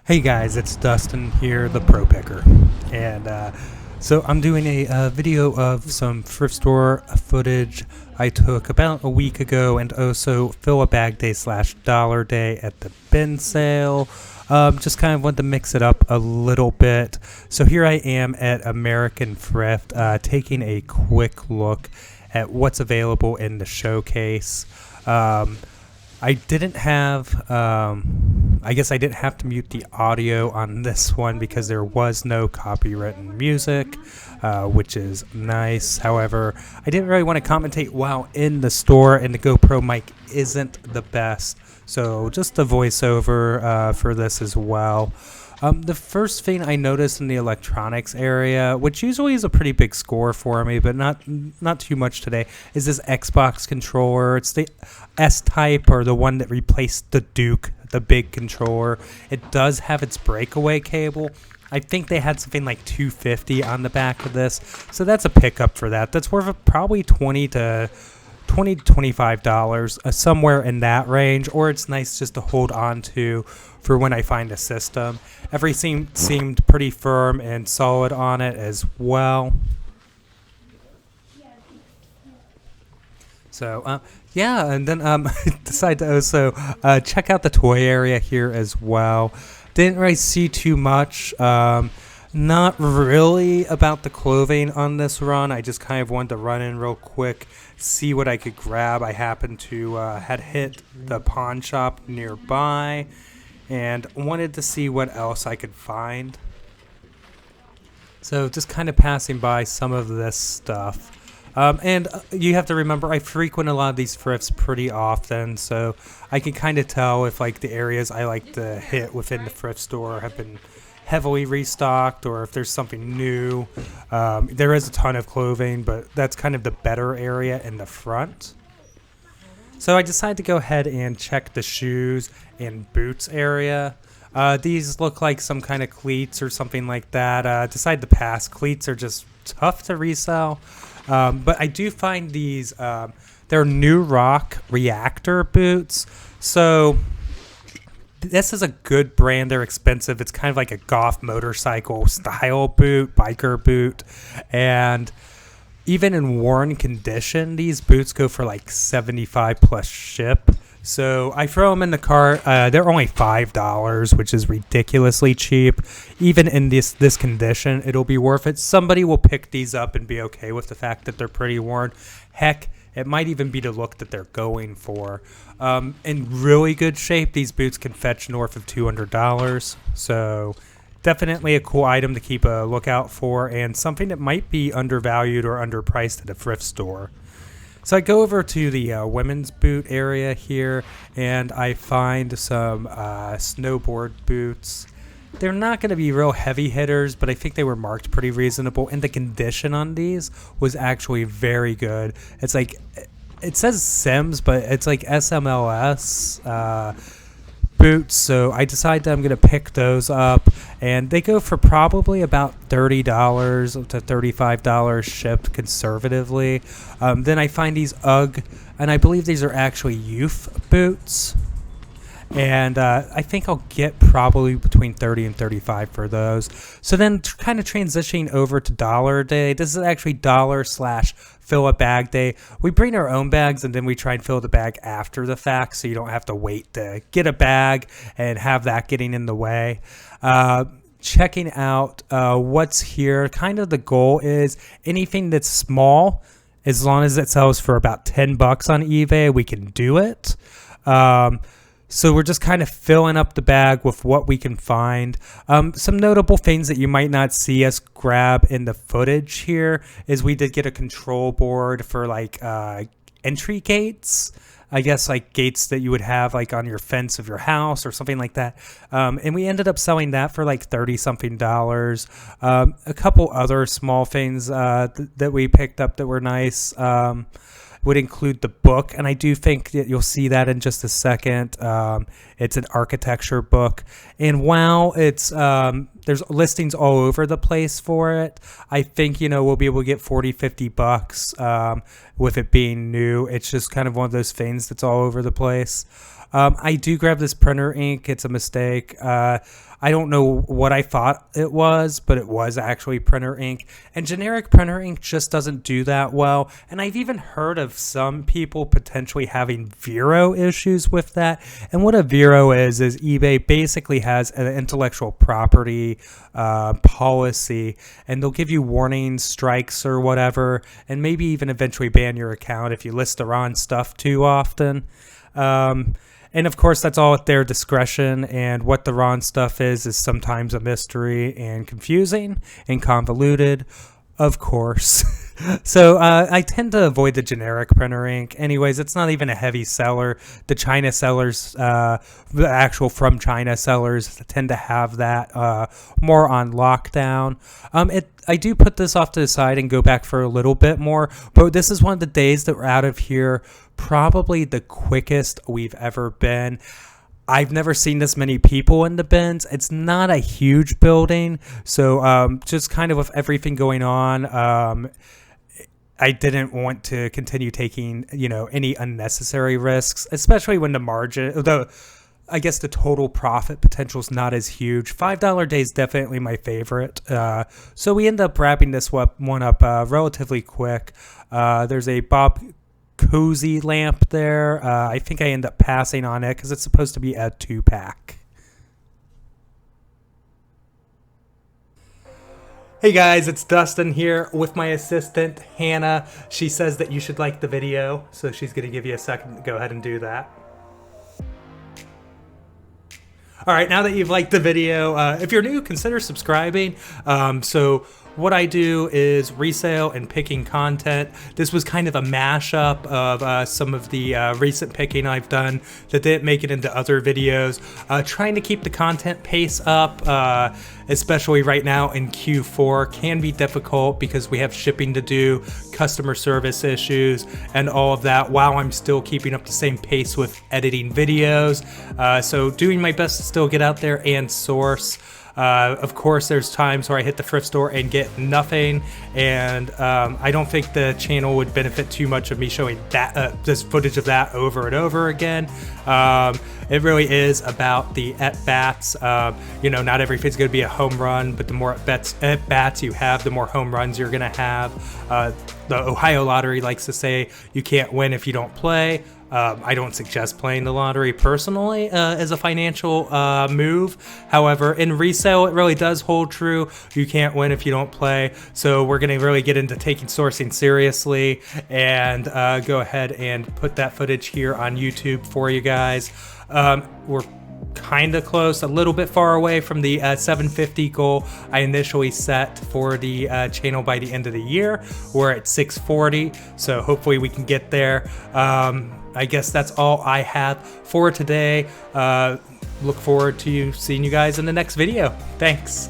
Hey guys, it's Dustin here, the Pro Picker, and so I'm doing a video of some thrift store footage I took about a week ago, and also fill a bag day / dollar day at the bin sale. Just kind of want to mix it up a little bit. So here I am at American Thrift, taking a quick look at what's available in the showcase. I didn't have, I guess I didn't have to mute the audio on this one because there was no copywritten music, which is nice. However, I didn't really want to commentate while in the store, and the GoPro mic isn't the best. So just the voiceover for this as well. The first thing I noticed in the electronics area, which usually is a pretty big score for me, but not too much today, is this Xbox controller. It's the S-Type, or the one that replaced the Duke, the big controller. It does have its breakaway cable. I think they had something like $250 on the back of this, so that's a pickup for that. That's worth probably $20 to $25, somewhere in that range, or it's nice just to hold on to for when I find a system. Everything seemed pretty firm and solid on it as well. So, yeah, and then I decided to also check out the toy area here as well. Didn't really see too much. Not really about the clothing on this run. I just kind of wanted to run in real quick, see what I could grab. I happened to had hit the pawn shop nearby and wanted to see what else I could find. So just kind of passing by some of this stuff. And you have to remember, I frequent a lot of these thrifts pretty often, so I can kind of tell if like the areas I like to hit within the thrift store have been heavily restocked, or if there's something new. There is a ton of clothing, but that's kind of the better area in the front. So I decided to go ahead and check the shoes and boots area. These look like some kind of cleats or something like that. Decided to pass. Cleats are just tough to resell. But I do find these, they're New Rock Reactor boots. So this is a good brand. They're expensive. It's kind of like a golf motorcycle style boot, biker boot. And even in worn condition, these boots go for like $75 plus ship. So I throw them in the cart. They're only $5, which is ridiculously cheap. Even in this condition, it'll be worth it. Somebody will pick these up and be okay with the fact that they're pretty worn. Heck, it might even be the look that they're going for. In really good shape, these boots can fetch north of $200. So definitely a cool item to keep a lookout for, and something that might be undervalued or underpriced at a thrift store. So I go over to the women's boot area here, and I find some snowboard boots. They're not going to be real heavy hitters, but I think they were marked pretty reasonable, and the condition on these was actually very good. It's like, it says Sims, but it's like SMLS boots, so I decided that I'm going to pick those up, and they go for probably about $30 to $35 shipped conservatively. Then I find these UGG, and I believe these are actually youth boots, and I think I'll get probably between $30 and $35 for those. So then kind of transitioning over to dollar day. This is actually dollar / fill a bag day. We bring our own bags, and then we try and fill the bag after the fact, so you don't have to wait to get a bag and have that getting in the way. Checking out what's here. Kind of the goal is anything that's small, as long as it sells for about $10 on eBay, we can do it. So we're just kind of filling up the bag with what we can find. Some notable things that you might not see us grab in the footage here is we did get a control board for like entry gates. I guess like gates that you would have like on your fence of your house or something like that. And we ended up selling that for like $30-something. A couple other small things that we picked up that were nice. Would include the book, and I do think that you'll see that in just a second. It's an architecture book, and while it's there's listings all over the place for it, I think we'll be able to get $40-50 with it being new. It's just kind of one of those things that's all over the place. I do grab this printer ink. It's a mistake. I don't know what I thought it was, but it was actually printer ink. And generic printer ink just doesn't do that well. And I've even heard of some people potentially having Vero issues with that. And what a Vero is eBay basically has an intellectual property policy, and they'll give you warnings, strikes, or whatever, and maybe even eventually ban your account if you list the wrong stuff too often. And of course, that's all at their discretion, and what the wrong stuff is sometimes a mystery and confusing and convoluted, of course. So I tend to avoid the generic printer ink. Anyways, it's not even a heavy seller. The China sellers, the actual from China sellers, tend to have that more on lockdown. I do put this off to the side and go back for a little bit more, but this is one of the days that we're out of here probably the quickest we've ever been. I've never seen this many people in the bins. It's not a huge building, so just kind of with everything going on, I didn't want to continue taking, any unnecessary risks, especially when the margin, I guess the total profit potential is not as huge. $5 day is definitely my favorite. So we end up wrapping this one up relatively quick. There's a Bob Cozy lamp there. I think I end up passing on it because it's supposed to be a 2-pack. Hey guys, it's Dustin here with my assistant, Hannah. She says that you should like the video, so she's going to give you a second to go ahead and do that. All right, now that you've liked the video, if you're new, consider subscribing. So what I do is resale and picking content. This was kind of a mashup of some of the recent picking I've done that didn't make it into other videos. Trying to keep the content pace up, especially right now in Q4, can be difficult because we have shipping to do, customer service issues, and all of that, while I'm still keeping up the same pace with editing videos. So doing my best to still get out there and source. Of course, there's times where I hit the thrift store and get nothing, and I don't think the channel would benefit too much of me showing that just footage of that over and over again. It really is about the at-bats. Not everything's going to be a home run, but the more at-bats you have, the more home runs you're going to have. The Ohio Lottery likes to say you can't win if you don't play. I don't suggest playing the lottery personally as a financial move. However, in resale, it really does hold true. You can't win if you don't play. So we're going to really get into taking sourcing seriously and go ahead and put that footage here on YouTube for you guys. We're kind of close, a little bit far away from the 750 goal I initially set for the channel by the end of the year. We're at 640, so hopefully we can get there. I guess that's all I have for today. Look forward to seeing you guys in the next video. Thanks.